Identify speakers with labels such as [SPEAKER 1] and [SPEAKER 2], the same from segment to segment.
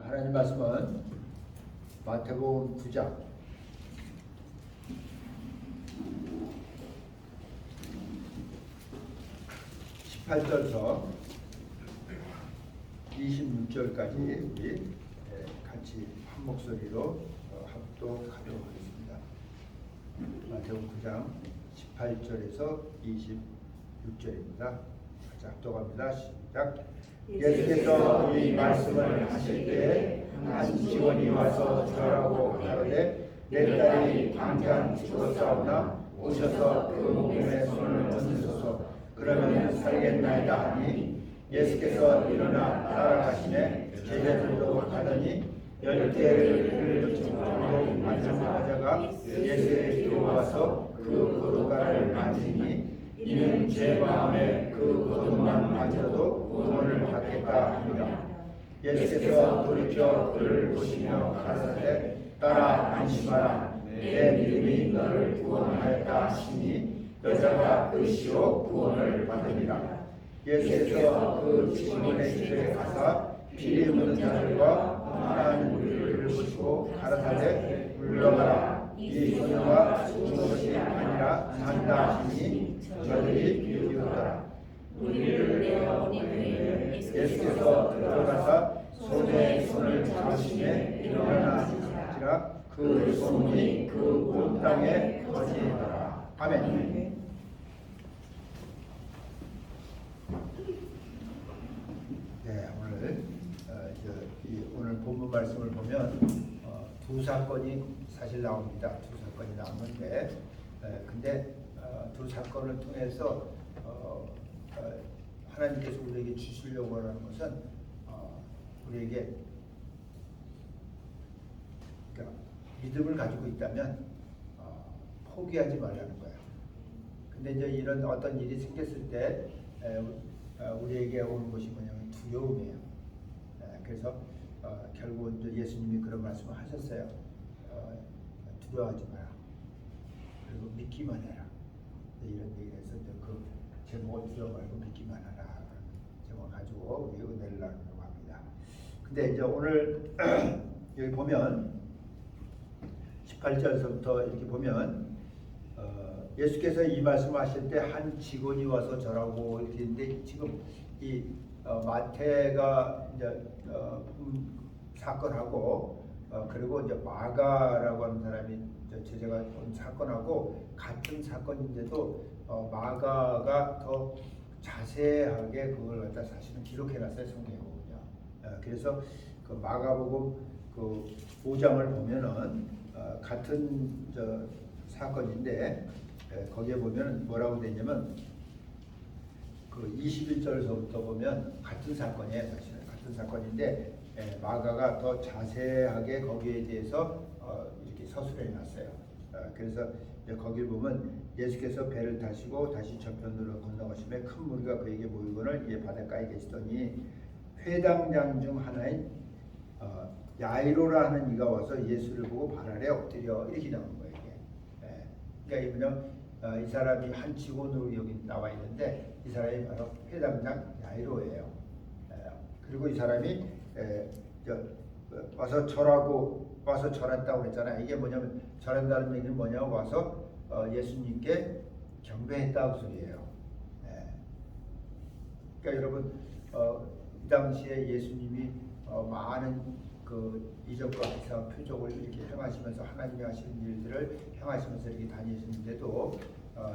[SPEAKER 1] 하나님 말씀은 마태복음 9장 18절에서 26절까지 우리 같이 한 목소리로 합독하도록 하겠습니다. 마태복음 9장 18절에서 26절입니다. 같이 합독합니다. 시작. 예수께서 이 말씀을 하실 때 한 직원이 와서 절하고 가로되 내 딸이 당장 죽었사오나 오셔서 그 몸에 손을 얹으소서 그러면 살겠나이다 하니 예수께서 일어나 따라가시매 제자들도 가더니 10개를 들고 마지막 여자가 예수의 뒤로 와서 그 고도가를 만지니 이는 제 마음에 그 고도만 만져도 구원을 받겠다 합니다. 예수께서 돌이켜 그를 보시며 가라사대 딸아 안심하라 내 믿음이 너를 구원하였다 하시니 여자가 의시로 구원을 받으리라. 예수께서 그 직원의 집에 가사 피리 묻는 자들과 많은 무리를 보시고 가라사대 물러가라 이 소녀가 죽은 것이 아니라 산다 하시니 저들이 비웃더라.
[SPEAKER 2] 우리를 내어 보내매
[SPEAKER 1] 예수께서 들어가사 소녀의 손을 잡으시매 일어나시니라. 그 소문이 그 온 땅에 퍼지더라. 아멘. 네, 오늘 본문 말씀을 보면 두 사건이 사실 나옵니다. 두 사건이 나오는데, 근데 두 사건을 통해서 하나님께서 우리에게 주시려고 하는 것은 우리에게 그러니까 믿음을 가지고 있다면 포기하지 말라는 거예요. 근데 이제 이런 어떤 일이 생겼을 때 우리에게 오는 것이 뭐냐면 두려움이에요. 그래서 결국은 이제 예수님이 그런 말씀을 하셨어요. 두려워하지 마라. 그리고 믿기만 해라. 이런 얘기를 해서 그 제목을 두려워 말고 믿기만 하라. 제목을 가지고 우리 은혜를 나누려고 합니다. 근데 이제 오늘 여기 보면 18절에서부터 이렇게 보면 예수께서 이 말씀하실 때 한 직원이 와서 절하고 이렇게 했는데 지금 이 마태가 이제 사건하고 그리고 이제 마가라고 하는 사람이 제자가 본 사건하고 같은 사건인데도 마가가 더 자세하게 그걸 갖다 사실은 기록해놨어요. 성경에 보면요. 그래서 그 마가복음 그 5장을 보면은 같은 사건인데 거기에 보면 뭐라고 되냐면 그 21절에서부터 보면 같은 사건이에요. 사실은 같은 사건인데 마가가 더 자세하게 거기에 대해서 이렇게 서술해 놨어요. 그래서 거기를 보면 예수께서 배를 타시고 다시 저편으로 건너가시며 큰 무리가 그에게 모이거늘 이에 바닷가에 계시더니 회당장 중 하나인 야이로라 하는 이가 와서 예수를 보고 발 아래 엎드려 이렇게 나오는 거예요. 이게. 그러니까 이분은 이 사람이 한 직원으로 여기 나와 있는데 이 사람이 바로 회당장 야이로예요. 그리고 이 사람이 와서 절했다고 그랬잖아요. 이게 뭐냐면 절한다는 얘기는 뭐냐면 와서 예수님께 경배했다고 소리예요. 그러니까 여러분 이 당시에 예수님이 많은 그 이적과 기사 표적을 이렇게 행하시면서 하나님이 하시는 일들을 행하시면서 이렇게 다니셨는데도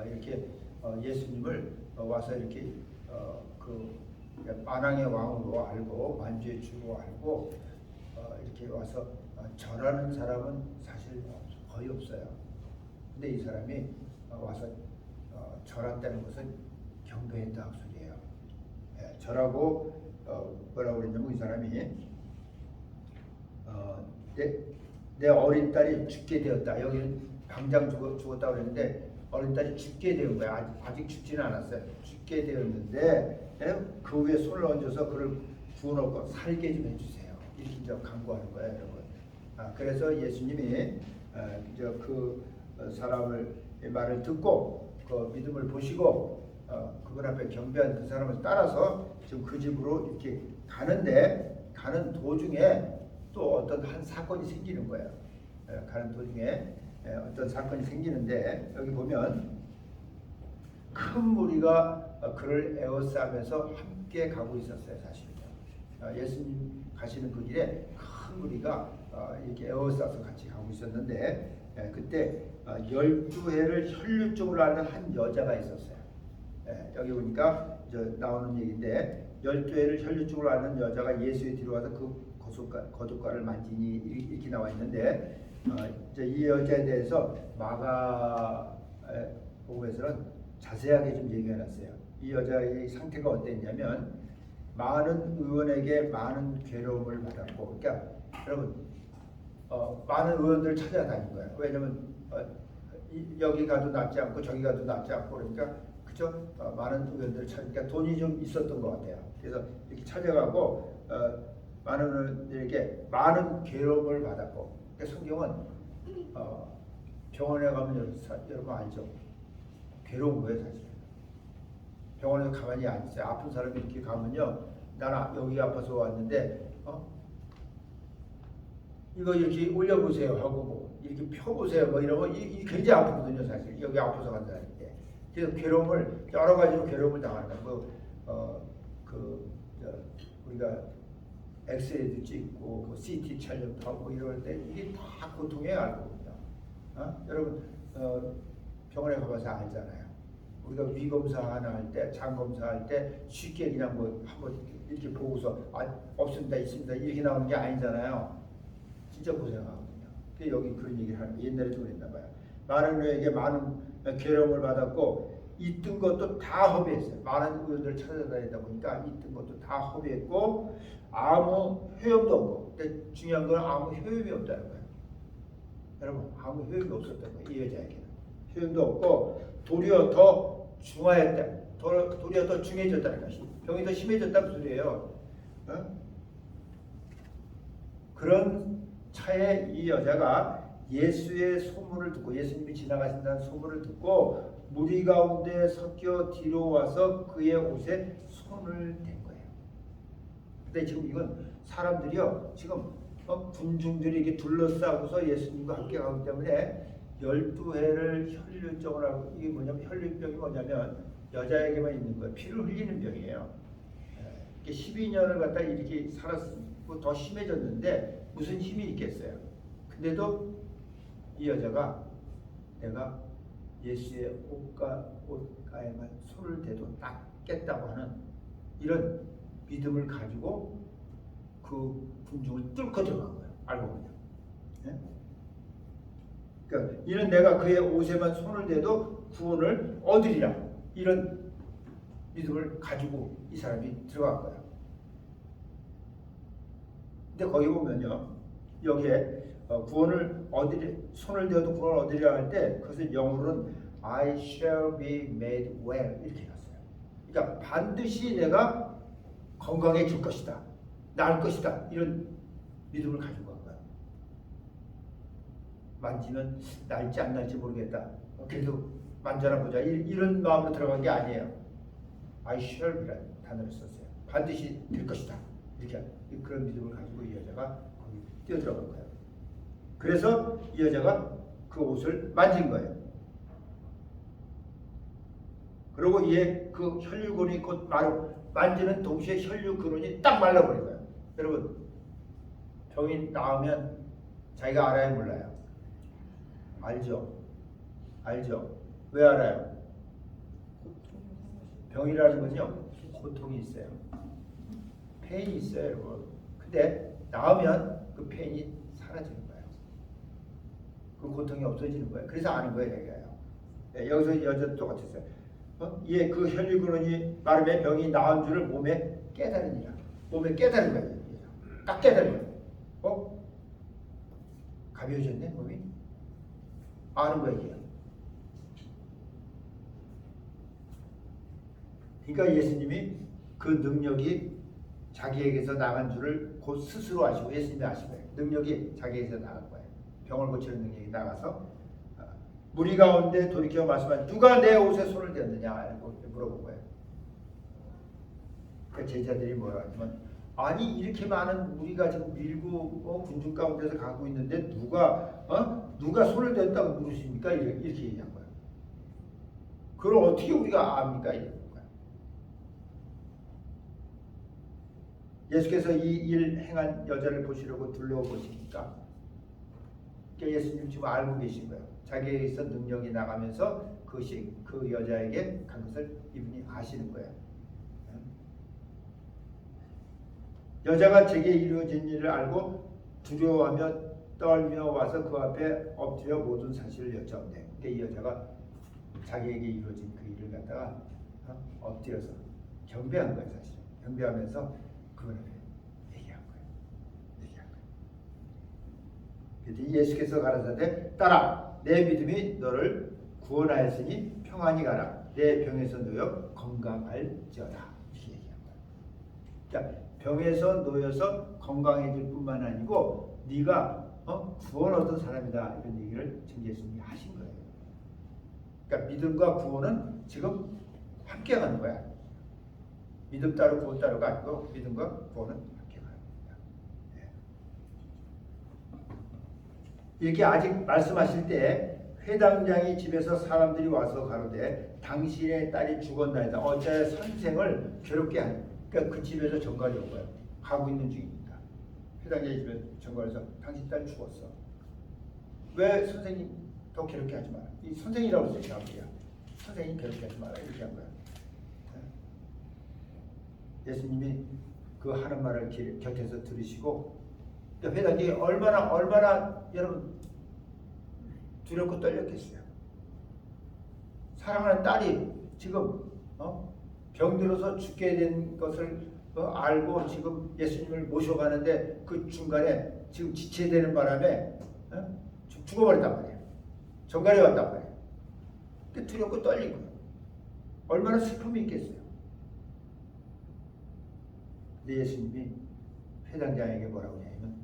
[SPEAKER 1] 이렇게 예수님을 와서 이렇게 그 만왕의 왕으로 알고 만주의 주로 알고 이렇게 와서 절하는 사람은 사실 거의 없어요. 근데 이 사람이 와서 절한다는 것은 경배했다 그 소리예요. 절하고 뭐라고 그랬냐면 이 사람이 내 어린 딸이 죽게 되었다. 여기는 당장 죽었다고 그랬는데 어린 딸이 죽게 되는 거야. 아직 죽지는 않았어요. 죽게 되었는데 그 위에 손을 얹어서 그를 부어놓고 살게 좀 해주세요. 이렇게 이제 간구하는 거예요, 여러분. 그래서 예수님이 이제 그 사람을 말을 듣고 그 믿음을 보시고 그분 앞에 경배한 그 사람을 따라서 지금 그 집으로 이렇게 가는데 가는 도중에 또 어떤 한 사건이 생기는 거예요. 가는 도중에 어떤 사건이 생기는데 여기 보면 큰 무리가 그를 에워싸면서 함께 가고 있었어요. 사실은요. 예수님 가시는 그 길에 큰 무리가 이렇게 에워싸서 같이 가고 있었는데 그때 12해를 혈류증으로 앓는 한 여자가 있었어요. 여기 보니까 나오는 얘기인데 12해를 혈류증으로 앓는 여자가 예수의 뒤로 와서 그 거둣가를 만지니 이렇게 나와 있는데 이 여자에 대해서 마가복음에서는 자세하게 좀 얘기해놨어요. 이 여자의 상태가 어땠냐면 많은 의원에게 많은 괴로움을 받았고, 그러니까 여러분 많은 의원들을 찾아다닌 거예요. 왜냐면 여기 가도 낫지 않고 저기 가도 낫지 않고 그러니까 그죠? 많은 의원들을 찾으니까 돈이 좀 있었던 것 같아요. 그래서 이렇게 찾아가고 많은 의원들에게 많은 괴로움을 받았고, 그러니까 성경은 병원에 가면 여러분 알죠? 괴로운 거예요 사실. 병원에 가만히 앉으세요. 아픈 사람이 이렇게 가면요, 나는 여기 아파서 왔는데 이거 이렇게 올려보세요 하고 뭐 이렇게 펴보세요 뭐 이러면 이 굉장히 아프거든요 사실. 여기 아파서 간다는데. 그래서 괴로움을 여러 가지로 괴로움을 당하는 거예요. 우리가 엑스레이도 찍고 뭐 CT 촬영도 하고 이럴 때 이게 다 고통이에요, 알고 보면. 여러분 병원에 가봐서 알잖아요. 우리가 위 검사 하나 할 때, 장 검사 할 때 쉽게 그냥 뭐 한번 이렇게 보고서 없습니다, 있습니다 이렇게 나오는 게 아니잖아요. 진짜 고생하거든요. 여기 그런 얘기를 하는 거 옛날에도 그랬나 봐요. 많은 의에게 많은 괴로움을 받았고 있던 것도 다 허비했어요. 많은 의원들을 찾아다니다 보니까 있던 것도 다 허비했고 아무 효용도 없고, 근데 중요한 건 아무 효용이 없다는 거예요. 여러분 아무 효용이 없었던 거예요. 이 여자에게는 효용도 없고 도리어 더 중화했다. 도리어 더 중해졌다는 것이, 병이 더 심해졌다는 소리예요. 그런 차에 이 여자가 예수의 소문을 듣고, 예수님이 지나가신다는 소문을 듣고 무리 가운데 섞여 뒤로 와서 그의 옷에 손을 댄 거예요. 근데 지금 이건 사람들이요, 지금 군중들이 이렇게 둘러싸고서 예수님과 함께 가기 때문에 12해를 혈류증을 하고, 이게 뭐냐면 혈류병이 뭐냐면 여자에게만 있는 거예요. 피를 흘리는 병이에요. 12년을 갖다 이렇게 살았고 더 심해졌는데 무슨 힘이 있겠어요. 근데도 이 여자가 내가 예수의 옷가에만 손을 대도 낫겠다고 하는 이런 믿음을 가지고 그 군중을 뚫고 들어간 거예요. 알고 보면. 그러니까 이는 내가 그의 옷에만 손을 대도 구원을 얻으리라, 이런 믿음을 가지고 이 사람이 들어간 거예요. 근데 거기 보면요, 여기에 구원을 얻으리, 손을 대어도 구원을 얻으리라 할 때 그것을 영어로는 I shall be made well 이렇게 해놨어요. 그러니까 반드시 내가 건강해질 것이다, 나을 것이다, 이런 믿음을 가지고 간 거예요. 만지면 날지 안 날지 모르겠다, 그래도 만져나 보자, 이런 마음으로 들어간 게 아니에요. I shall be라는 단어를 썼어요. 반드시 될 것이다, 이렇게 그런 믿음을 가지고 이 여자가 거기 뛰어들어간 거예요. 그래서 이 여자가 그 옷을 만진 거예요. 그리고 이에 그 혈류근이 곧 만지는 동시에 혈류근이 딱 말라버린 거예요. 여러분 병이 나으면 자기가 알아요, 몰라요? 알죠? 알죠? 왜 알아요? 병이라는 건요, 고통이 있어요. 페인이 있어요, 여러분. 근데 나으면 그 페인이 사라지는 거예요. 그 고통이 없어지는 거예요. 그래서 아는 거예요, 얘가요. 여기서 여자도 똑같았어요. 얘 그 혈류근이 마르면 병이 나은 줄을 몸에 깨달으니라. 몸에 깨달은 거예요. 딱 깨달은 거예요. 가벼워졌네, 몸이? 아는 거예요, 이게. 그러니까 예수님이 그 능력이 자기에게서 나간 줄을 곧 스스로 아시고, 예수님이 아신 거예요. 능력이 자기에게서 나간 거예요. 병을 고치는 능력이 나가서 무리 가운데 돌이켜 말씀하신, 누가 내 옷에 손을 대었느냐 물어본 거예요. 그 제자들이 뭐라 하냐면 아니 이렇게 많은 무리가 지금 밀고 군중 가운데서 가고 있는데 누가 손을 댔다고 물으십니까? 이렇게 얘기한 거야. 그걸 어떻게 우리가 압니까? 이런 거야. 예수께서 이 일 행한 여자를 보시려고 둘러보시니까 예수님 지금 알고 계신 거예요. 자기에게 있어 능력이 나가면서 그것이 그 여자에게 간 것을 이분이 아시는 거예요. 여자가 제게 이루어진 일을 알고 두려워하며 떨며 와서 그 앞에 엎드려 모든 사실을 여쭤온대. 그러니까 이 여자가 자기에게 이루어진 그 일을 갖다가 엎드려서 경배한 거예요. 사실 경배하면서 그분 앞에 얘기한 거예요. 그랬더니 예수께서 가라사대 따라 내 믿음이 너를 구원하였으니 평안히 가라. 내 병에서 놓여 건강할지어다. 이렇게 얘기한 거예요. 그러니까 병에서 놓여서 건강해질 뿐만 아니고 네가 구원 얻은 사람이다. 이런 얘기를 지금 예수님이 하신 거예요. 그러니까 믿음과 구원은 지금 함께 가는 거야. 믿음 따로 구원 따로가 아니고 믿음과 구원은 함께 가는 겁니다. 이렇게 아직 말씀하실 때 회당장이 집에서 사람들이 와서 가로되 당신의 딸이 죽었나이다. 어째 선생을 괴롭게 하니. 그러니까 그 집에서 전갈이 온 거야. 가고 있는 중이니까. 회당장의 집에 전갈에서 당신 딸 죽었어. 왜 선생님 더 괴롭게 하지 마라. 이 선생이라고 했어요. 자기야. 선생님 괴롭게 하지 마라. 이렇게 한 거야. 예수님이 그 하는 말을 곁에서 들으시고 회당장이 얼마나 여러분 두렵고 떨렸겠어요. 사랑하는 딸이 지금 병들어서 죽게 된 것을 알고 지금 예수님을 모셔가는데 그 중간에 지금 지체되는 바람에 죽어버렸단 말이에요. 정갈이 왔단 말이에요. 두렵고 떨리고 얼마나 슬픔이 있겠어요. 근데 예수님이 회당장에게 뭐라고 하냐면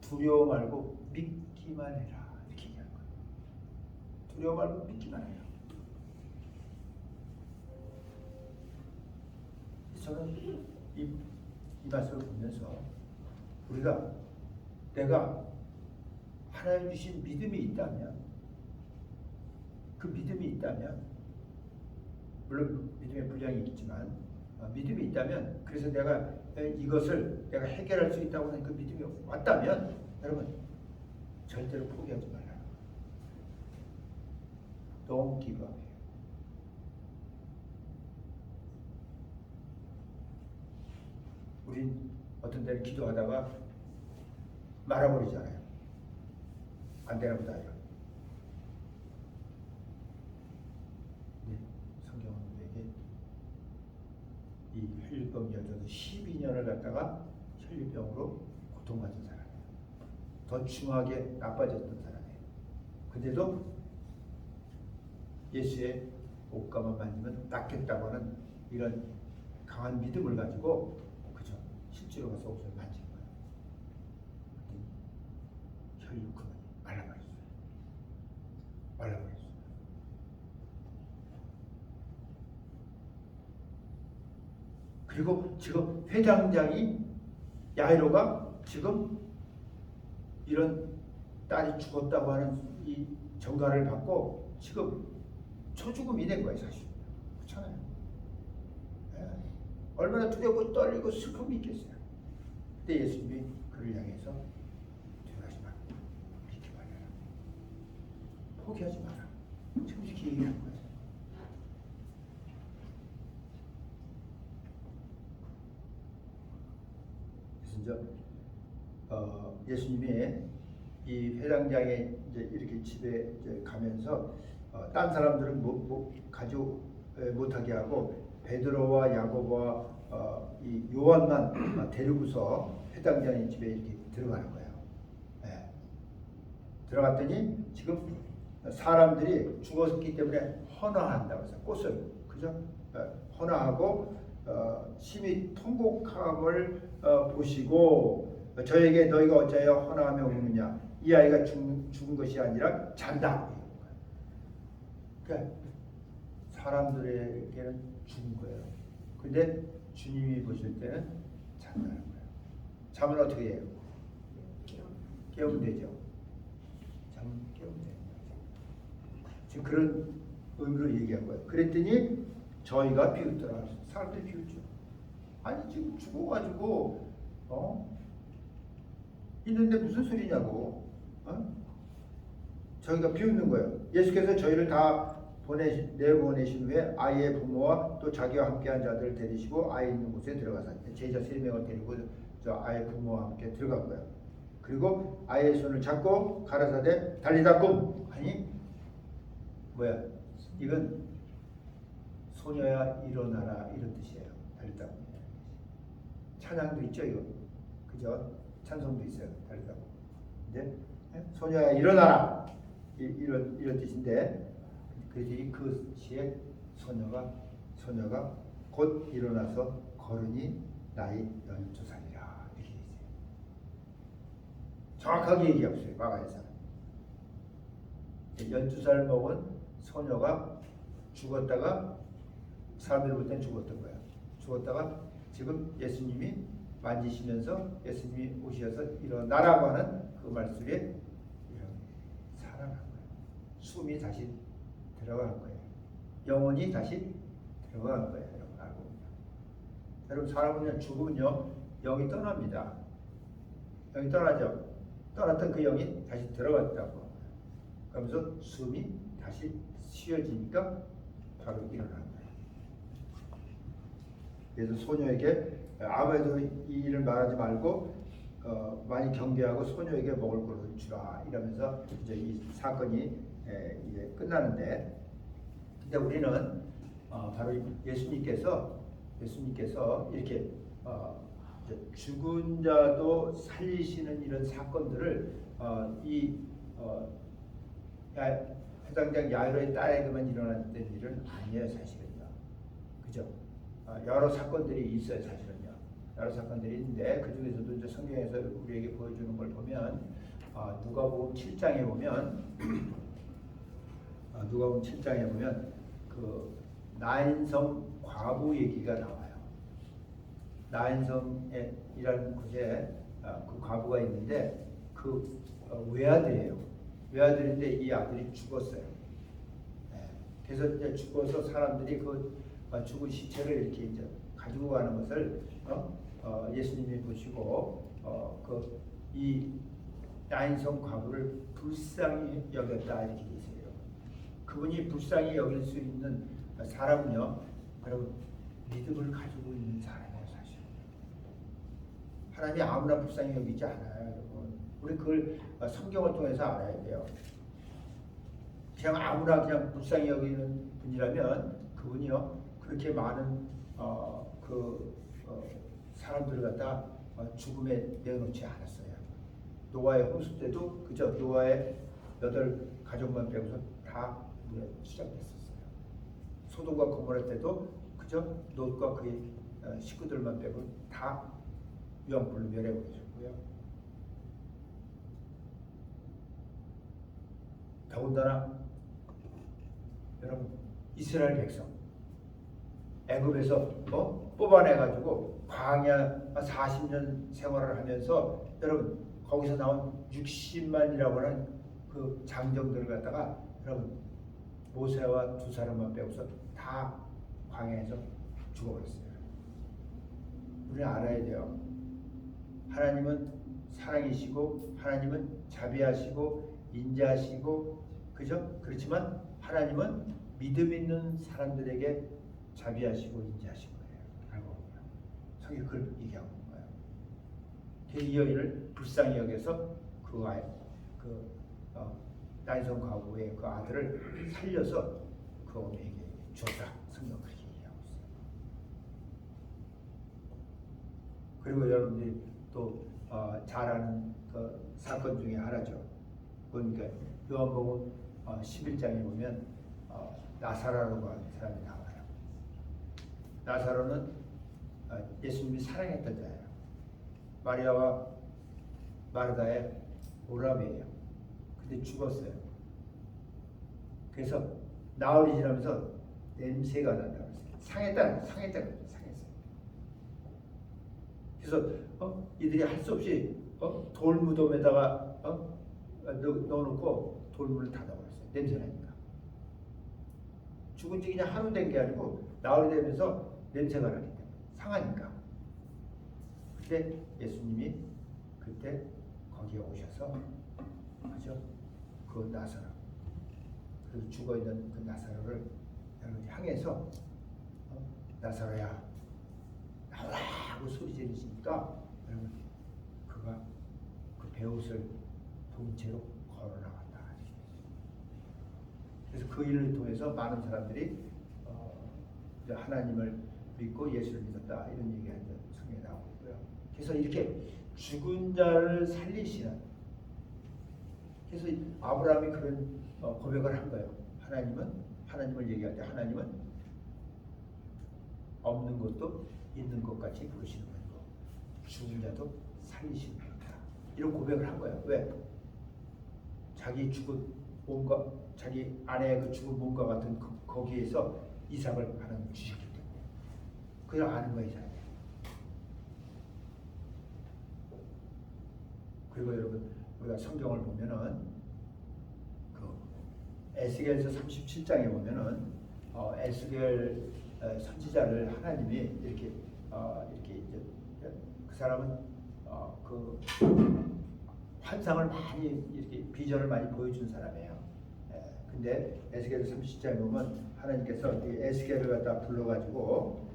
[SPEAKER 1] 두려워 말고 믿기만 해라. 이렇게 얘기하는 거예요. 두려워 말고 믿기만 해라. 저는 이 말씀을 보면서 내가 하나님 주신 믿음이 있다면 물론 믿음의 분량이 있지만 믿음이 있다면 그래서 내가 이것을 내가 해결할 수 있다고 하는 그 믿음이 왔다면 여러분 절대로 포기하지 말라. Don't give up. 우린 어떤 때는 기도하다가 말아버리잖아요. 안 되나 보다. 성경은 우리에게 이 혈류병 여자도 12년을 갖다가 혈류병으로 고통받은 사람이에요. 더 중하게 나빠졌던 사람이에요. 근데도 예수의 옷가만 만지면 낫겠다고 하는 이런 강한 믿음을 가지고 실제로 가서 옷을 만진 거예요. 혈육근이 말라버렸어요. 그리고 지금 회장장이 야이로가 지금 이런 딸이 죽었다고 하는 이 전가를 받고 지금 초죽음이 된 거예요. 사실 그렇잖아요. 얼마나 두렵고 떨리고 슬픔이 있겠어요. 그때 예수님이 그를 향해서 두려워하지 마라. 믿기 말아라. 포기하지 마라. 지금 이렇게 얘기한 거예요. 그래서 이제 예수님이 이 회당장에 이제 이렇게 집에 이제 가면서 딴 사람들은 가지 못하게 하고 베드로와 야고보와 이 요한만 데리고서 회당장의 집에 이렇게 들어가는 거예요. 들어갔더니 지금 사람들이 죽었기 때문에 헌화한다고 해서 꽃을 그죠? 헌화하고 심히 통곡함을 보시고 저에게 너희가 어찌하여 헌화하며 우느냐? 이 아이가 죽은 것이 아니라 잔다. 그러니까 사람들에게는 죽은 거예요. 근데 주님이 보실 때는 잔다는 거예요. 잠은 어떻게 해요? 깨우면 되죠. 잠 깨우면 되는 거죠. 지금 그런 의미로 얘기한 거예요. 그랬더니 저희가 비웃더라. 사람들이 비웃죠. 아니 지금 죽어가지고 있는데 무슨 소리냐고. 저희가 비웃는 거예요. 예수께서 저희를 다 내보내신 후에 아이의 부모와 또 자기와 함께한 자들을 데리시고 아이 있는 곳에 들어가서 제자 3명을 데리고 저 아이의 부모와 함께 들어간 거예요. 그리고 아이의 손을 잡고 가라사대 달리다 꿈 하니 뭐야? 이건 소녀야 일어나라 이런 뜻이에요. 달리다 꿈. 찬양도 있죠 이거. 그죠? 찬송도 있어요. 달리다 꿈. 이제 소녀야 일어나라 이런 뜻인데 그 시에 소녀가 곧 일어나서 걸으니 나이 12살이라 이렇게 있어요. 정확하게 얘기하고 있어요. 마가에서는 12살 먹은 소녀가 죽었다가 사람들이 볼 땐 죽었던 거야. 죽었다가 지금 예수님이 만지시면서 예수님이 오셔서 일어나라고 하는 그 말씀에 살아난 거예요. 숨이 다시 들어가는 거예요. 영혼이 다시 들어가는 거예요. 여러분 알고 보면. 여러분 사람은요 죽으면요 영이 떠납니다. 영이 떠나죠. 떠났던 그 영이 다시 들어갔다고. 그러면서 숨이 다시 쉬어지니까 바로 일어나는 거예요. 그래서 소녀에게 아무래도 이 일을 말하지 말고 많이 경계하고 소녀에게 먹을 것을 주라 이러면서 이제 이 사건이 이제 끝나는데, 근데 우리는 바로 예수님께서 이렇게 죽은 자도 살리시는 이런 사건들을 회당장 야이로의 딸에게만 일어났던 일은 아니에요 사실은요. 그죠? 여러 사건들이 있어요 사실은요. 여러 사건들이 있는데 그 중에서도 이제 성경에서 우리에게 보여주는 걸 보면 누가복음 7장에 보면 누가복음 7장에 보면 그 나인성 과부 얘기가 나와요. 나인성이라는 곳에 그 과부가 있는데 그 외아들이에요. 외아들인데 이 아들이 죽었어요. 그래서 이제 죽어서 사람들이 그 죽은 시체를 이렇게 이제 가지고 가는 것을 예수님이 보시고 이 나인성 과부를 불쌍히 여겼다 이렇게 돼 있어요. 그분이 불쌍히 여길 수 있는 사람은요, 여러분 믿음을 가지고 있는 사람이에요 사실. 하나님이 아무나 불쌍히 여기지 않아요, 여러분. 우리 그걸 성경을 통해서 알아야 돼요. 그냥 아무나 그냥 불쌍히 여기는 분이라면 그분이요 그렇게 많은 사람들을 갖다 죽음에 내어놓지 않았어요. 노아의 홍수 때도 그저 노아의 8가족만 빼고서 다 물에 수장됐었어요. 소돔과 고모라 때도 그저 롯과 그의 식구들만 빼고 다 유황불로 멸해버리셨고요. 더군다나 여러분 이스라엘 백성 애굽에서 뽑아내가지고 광야 40년 생활을 하면서 여러분 거기서 나온 60만이라고 하는 그 장정들을 갖다가 여러분 모세와 2사람만 빼고서 다 광야에서 죽어버렸어요. 우리는 알아야 돼요. 하나님은 사랑이시고 하나님은 자비하시고 인자하시고 그죠? 그렇지만 하나님은 믿음 있는 사람들에게 자비하시고 인자하신 거예요. 알고 보면 성경 그걸 얘기하고 있는 거예요. 이 여인을 불쌍히 여겨서 나인성 과부의 그 아들을 살려서 그 어머니에게 줬다. 성경 그렇게 얘기하고 있어요. 그리고 여러분들이 또 잘 아는 그 사건 중에 하나죠. 그러니까 요한복음 11장에 보면 나사로라고 하는 사람이 나와요. 나사로는 예수님이 사랑했던 자예요. 마리아와 마르다의 오람이에요. 근데 죽었어요. 그래서 나흘이 지나면서 냄새가 난다고 했어요. 상했어요. 그래서 이들이 할 수 없이 돌 무덤에다가 넣어놓고 돌문을 닫아버렸어요. 냄새나니까. 죽은 지 그냥 하루 된 게 아니고 나흘이 되면서 냄새가 나기 때문에 상하니까. 그때 예수님이 그때 거기에 오셔서 그죠? 그 나사로, 그 죽어 있는 그 나사로를 여러분 향해서 나사로야 나오라고 소리 지르시니까 여러분 그가 그 베옷을 본 채로 걸어 나간다. 그래서 그 일을 통해서 많은 사람들이 이제 하나님을 믿고 예수를 믿었다 이런 얘기가 이제 성경에 나오고 있고요. 그래서 이렇게 죽은 자를 살리시는, 그래서 아브라함이 그런 고백을 한 거예요. 하나님을 얘기할 때 하나님은 없는 것도 있는 것 같이 부르시는 거고 죽은 자도 살리시는 거다. 이런 고백을 한 거예요. 왜? 자기 죽은 몸과 자기 아내의 그 죽은 몸과 같은 거기에서 이삭을 하나님 주셨기 때문에 그걸 아는 거예요. 그리고 여러분 우리가 성경을 보면은 그 에스겔서 37장에 보면은 에스겔 선지자를 하나님이 이렇게 이제 그 사람은 그 환상을 많이 이렇게 비전을 많이 보여준 사람이에요. 근데 에스겔 37장에 보면 하나님께서 이 에스겔을 갖다 불러가지고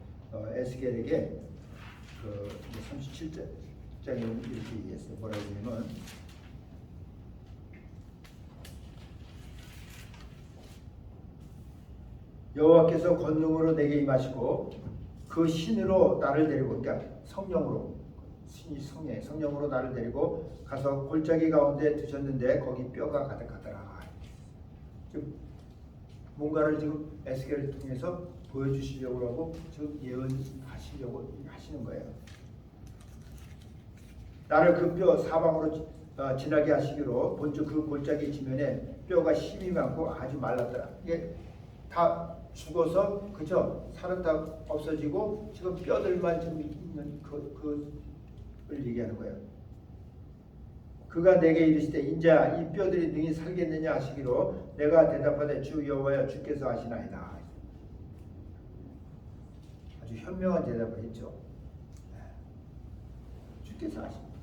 [SPEAKER 1] 에스겔에게 그 37장에 이렇게 얘기했어요. 뭐라고 하냐면 여호와께서 권능으로 내게 임하시고 그 신으로 나를 데리고, 그러니까 성령으로, 신이 성령으로 나를 데리고 가서 골짜기 가운데 두셨는데 거기 뼈가 가득하더라. 지금 뭔가를 지금 에스겔을 통해서 보여주시려고 하고 지금 예언하시려고 하시는 거예요. 나를 그 뼈 사방으로 지나게 하시기로 본즉 그 골짜기 지면에 뼈가 힘이 많고 아주 말랐더라. 이게 다 죽어서 그죠? 살은 다 없어지고 지금 뼈들만 지금 있는 그걸 얘기하는 거예요. 그가 내게 이르시되 인자 이 뼈들이 능히 살겠느냐 하시기로 내가 대답하되 주 여호와여 주께서 하시나이다. 아주 현명한 대답을 했죠. 주께서 하십니다.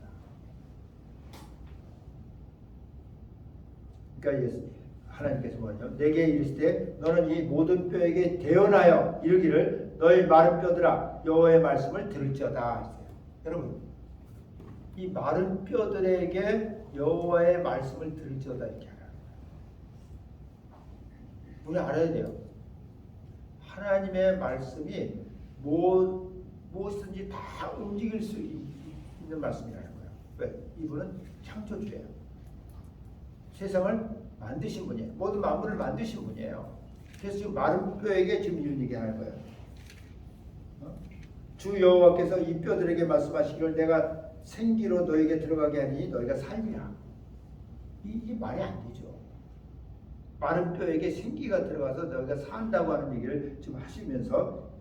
[SPEAKER 1] 그러니까 하나님께서 뭐냐면 내게 이르시되 너는 이 모든 뼈에게 대언하여 이르기를 너희 마른 뼈들아 여호와의 말씀을 들을지어다. 여러분 이 마른 뼈들에게 여호와의 말씀을 들을지어다 이렇게 하라. 우리 알아야 돼요. 하나님의 말씀이 무엇이든지 다 움직일 수 있는 말씀이라는 거예요. 왜? 이분은 창조주예요. 세상을 만드신 분이에요. 모든 만물을 만드신 분이에요. 그래서 지금 마른 뼈에게 지금 이런 얘기 하는 거예요. 주 여호와께서 이 뼈들에게 말씀하시기를 내가 생기로 너에게 들어가게 하니 너희가 살리라. 이게 말이 안 되죠. 마른 뼈에게 생기가 들어가서 너희가 산다고 하는 얘기를 지금 하시면서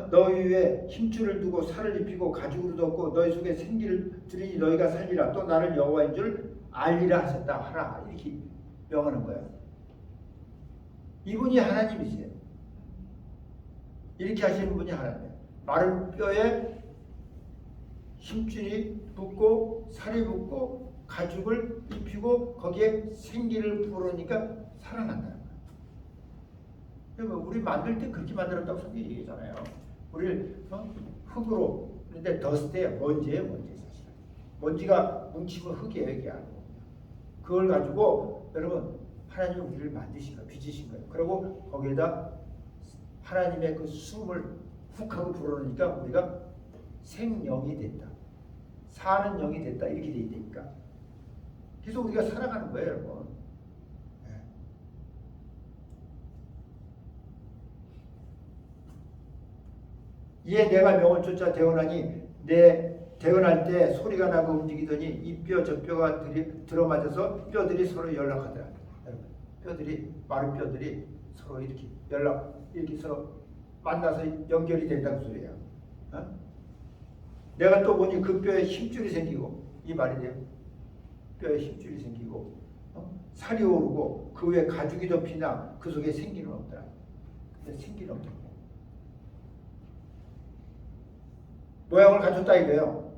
[SPEAKER 1] 너희 위에 힘줄을 두고 살을 입히고 가죽으로 덮고 너희 속에 생기를 들이니 너희가 살리라. 또 나를 여호와인 줄 알리라 하셨다 하라. 이렇게 명하는 거예요. 이분이 하나님이세요. 이렇게 하시는 분이 하나님이에요. 마른 뼈에 힘줄이 붙고 살이 붙고 가죽을 입히고 거기에 생기를 부으니까 살아난다는 거예요. 우리 만들 때 그렇게 만들었다고 성경이 얘기하잖아요. 우리를 흙으로, 그런데 더스트예요. 먼지예요. 먼지 사실. 먼지가 뭉치면 흙이에요. 이게 아니고. 그걸 가지고 여러분 하나님은 우리를 만드신 거예요. 빚으신 거예요. 그리고 거기에다 하나님의 그 숨을 훅 하고 불어넣으니까 우리가 생명이 됐다. 사는 영이 됐다. 이렇게 돼 있으니까. 그래서 우리가 살아가는 거예요. 여러분. 이에 내가 명을 쫓아 대언하니 내 대언할 때 소리가 나고 움직이더니 이 뼈 저 뼈가 들어맞아서 뼈들이 서로 연락하더라. 여러분, 뼈들이 마른 뼈들이 서로 이렇게 서로 만나서 연결이 된다는 소리예요. 내가 또 보니 그 뼈에 힘줄이 생기고, 이 말이 돼요. 뼈에 힘줄이 생기고 살이 오르고 그 위에 가죽이 덮이나 그 속에 생기는 없더라. 근데 생기는 없더라. 모양을 갖췄다 이거예요.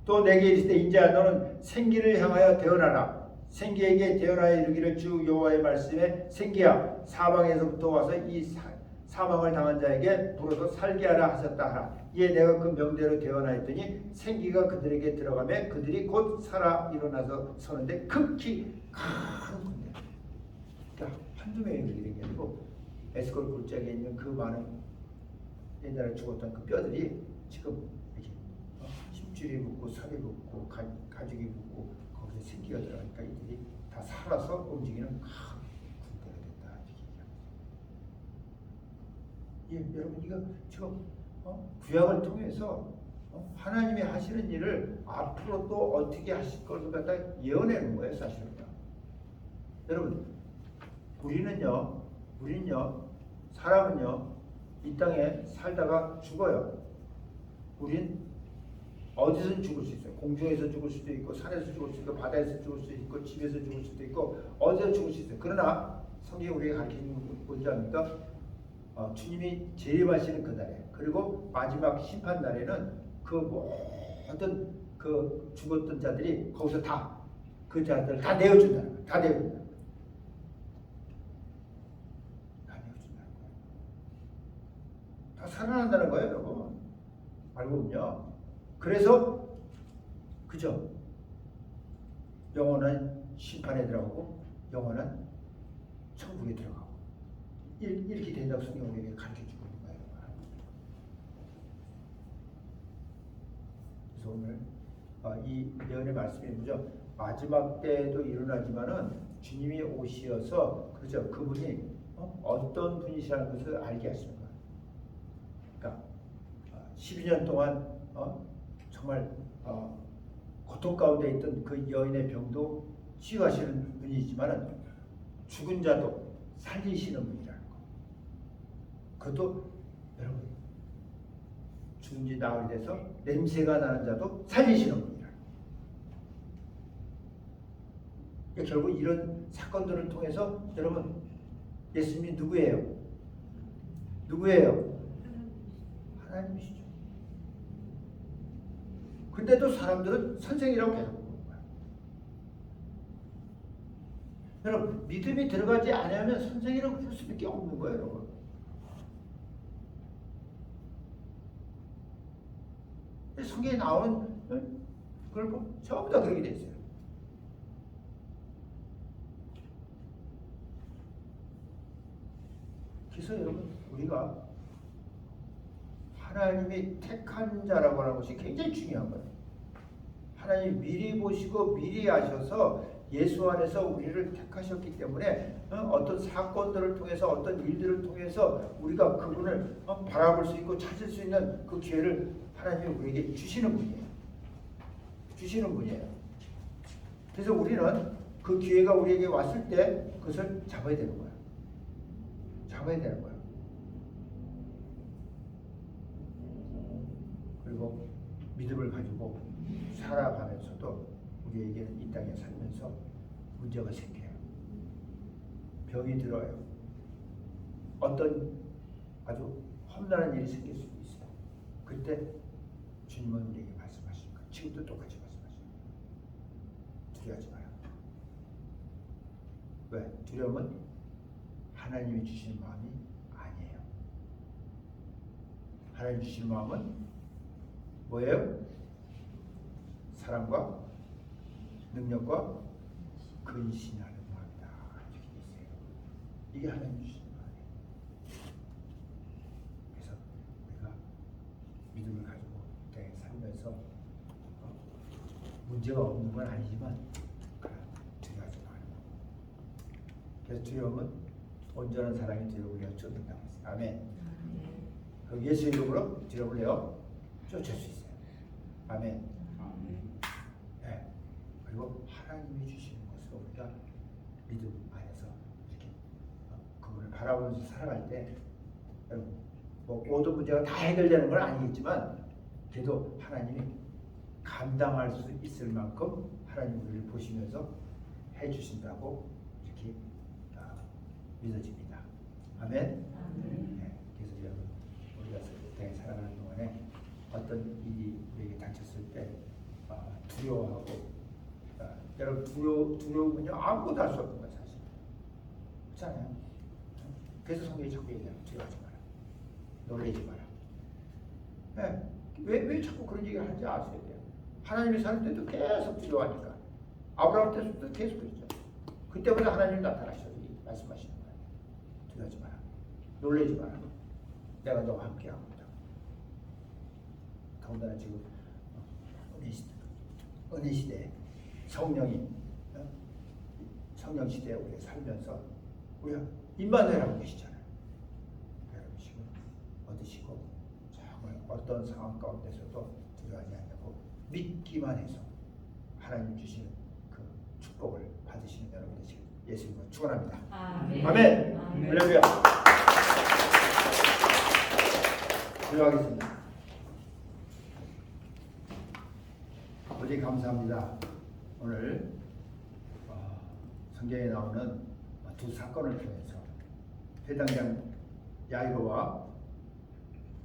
[SPEAKER 1] 또 내게 이르시되 인자야 너는 생기를 향하여 대언하라. 생기에게 대언하여 이르기를 주 여호와의 말씀에 생기야 사방에서부터 와서 이 사망을 당한 자에게 불어서 살게 하라 하셨다 하라. 이에 내가 그 명대로 대언하였더니 생기가 그들에게 들어가며 그들이 곧 살아 일어나서 서는데 극히 큰 군대. 그러니까 한두 명이 그렇게 게 아니고 에스콜 골짜기에 있는 그 많은 옛날에 죽었던 그 뼈들이 지금 이렇게 힘줄이 붙고 살이 붙고 가죽이 붙고 거기에 생기가 들어가니까 이들이 다 살아서 움직이는 큰 군대가 됐다. 예, 여러분 이거 지금 구약을 통해서 하나님이 하시는 일을 앞으로 또 어떻게 하실 것을 갖다 예언하는 거예요, 사실은. 여러분, 우리는요, 사람은요, 이 땅에 살다가 죽어요. 우린 어디서 죽을 수 있어요. 공중에서 죽을 수도 있고, 산에서 죽을 수도 있고, 바다에서 죽을 수도 있고, 집에서 죽을 수도 있고, 어디서 죽을 수 있어요. 그러나 성경이 우리가 가르치는 건 뭔지 압니까? 주님이 재림하시는 그날에, 그리고 마지막 심판 날에는 그 모든 그 죽었던 자들이 거기서 다 그 자들 다 내어준다는 거예요. 다 내어준다는 거예요. 다 내어준다는 거예요. 다 살아난다는 거예요, 여러분. 알고 보면요. 그래서 그죠? 영원한 심판에 들어가고 영원한 천국에 들어가고 이렇게 된다고 성경이 우리에게 가르쳐주고 있는 거예요. 그래서 오늘 이 예언의 말씀이 뭐죠? 마지막 때에도 일어나지만은 주님이 오시어서 그죠? 그분이 어떤 분이시라는 것을 알게 하시는 거예요. 그러니까 12년 동안 정말 고통 가운데 있던 그 여인의 병도 치유하시는 분이지만은 죽은 자도 살리시는 분이라는 거. 그것도 여러분 죽은 지 나흘이 돼서 냄새가 나는 자도 살리시는 분이라는 거. 그러니까 결국 이런 사건들을 통해서 여러분 예수님이 누구예요? 누구예요? 하나님이시죠. 근데도 사람들은 선생이라고 계속 부르는 거야. 여러분 믿음이 들어가지 않으면 선생이라고 부를 수밖에 없는 거예요, 여러분. 성경에 나오는 그걸 전부 다 그렇게 돼 있어요. 그래서 여러분 우리가 하나님이 택한 자라고 하는 것이 굉장히 중요한 거예요. 하나님이 미리 보시고 미리 아셔서 예수 안에서 우리를 택하셨기 때문에 어떤 사건들을 통해서 어떤 일들을 통해서 우리가 그분을 바라볼 수 있고 찾을 수 있는 그 기회를 하나님이 우리에게 주시는 분이에요. 주시는 분이에요. 그래서 우리는 그 기회가 우리에게 왔을 때 그것을 잡아야 되는 거예요. 잡아야 되는 거예요. 그리고 믿음을 가지고 살아가면서도 우리에게는 이 땅에 살면서 문제가 생겨요. 병이 들어요. 어떤 아주 험난한 일이 생길 수도 있어요. 그때 주님은 우리에게 말씀하십니까? 지금도 똑같이 말씀하십니다. 두려워하지 마라. 왜? 두려움은 하나님이 주시는 마음이 아니에요. 하나님 주시는 마음은 뭐예요? 사랑과 능력과 근신하는 마음이다. 이렇게 돼 있어요. 이게 하나님 주시는 마음이에요. 그래서 우리가 믿음을 가지고 이 땅에 살면서 문제가 없는 건 아니지만 두려워하지 마라. 그래서 두려움은 온전한 사랑이 두려움을 쫓는다고 했어요. 아멘. 그 예수 이름으로 두려움을 쫓을 수 있어요. 아멘. 네. 그리고 하나님이 주시는 것으로 우리가 믿음 안에서 이렇게 그분을 바라보면서 살아갈 때 여러분 뭐 모든 문제가 다 해결되는 건 아니겠지만 그래도 하나님이 감당할 수 있을 만큼 하나님 우리를 보시면서 해주신다고 이렇게 믿어집니다. 아멘. 네, 그래서 여러분 우리가 세상에 살아가는 동안에 어떤 일이 우리에게 닥쳤을 때 두려워하고 여러분 두려움은요 아무것도 할 수 없는 거예요 사실. 그렇잖아요. 그래서 성경이 자꾸 얘기해요. 두려워하지 마라. 놀라지 마라. 네. 왜 자꾸 그런 얘기를 하는지 아셔야 돼요. 하나님이 살 때도 계속 두려워하니까. 아브라함 때도 계속 그랬죠. 그때부터 하나님이 나타나셔서 말씀하시는 거예요. 두려워하지 마라. 놀라지 마라. 내가 너와 함께하고 있다. 더군다나 지금 은혜 시대 성령 시대에 우리가 살면서 우리가 임마누엘하고 계시잖아요. 여러분 지금 얻으시고 정말 어떤 상황 가운데서도 두려워하지 않고 믿기만 해서 하나님 주시는 그 축복을 받으시는 여러분 되시길 예수님으로 축원합니다.
[SPEAKER 2] 아멘.
[SPEAKER 1] 아멘.
[SPEAKER 2] 아멘.
[SPEAKER 1] 할렐루야. 기도하겠습니다. 아버지 감사합니다. 오늘 성경에 나오는 두 사건을 통해서 회당장 야이로와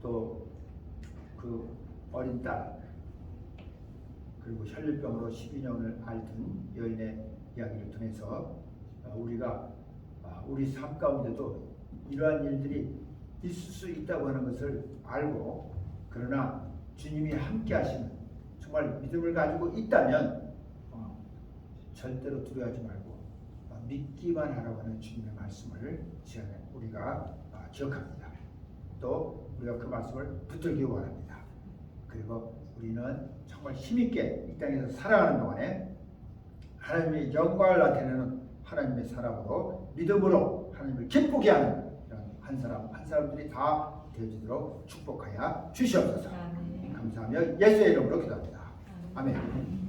[SPEAKER 1] 또 그 어린 딸 그리고 혈류병으로 12년을 앓던 여인의 이야기를 통해서 우리가 우리 삶 가운데도 이러한 일들이 있을 수 있다고 하는 것을 알고 그러나 주님이 함께 하시는 정말 믿음을 가지고 있다면 절대로 두려워하지 말고 믿기만 하라고 하는 주님의 말씀을 시간에 우리가 기억합니다. 또 우리가 그 말씀을 붙들기 원합니다. 그리고 우리는 정말 힘있게 이 땅에서 살아가는 동안에 하나님의 영광을 나타내는 하나님의 사람으로 믿음으로 하나님을 기쁘게 하는 이런 한 사람들이 다 되어지도록 축복하여 주시옵소서. 감사하며 예수의 이름으로 기도합니다. 아멘.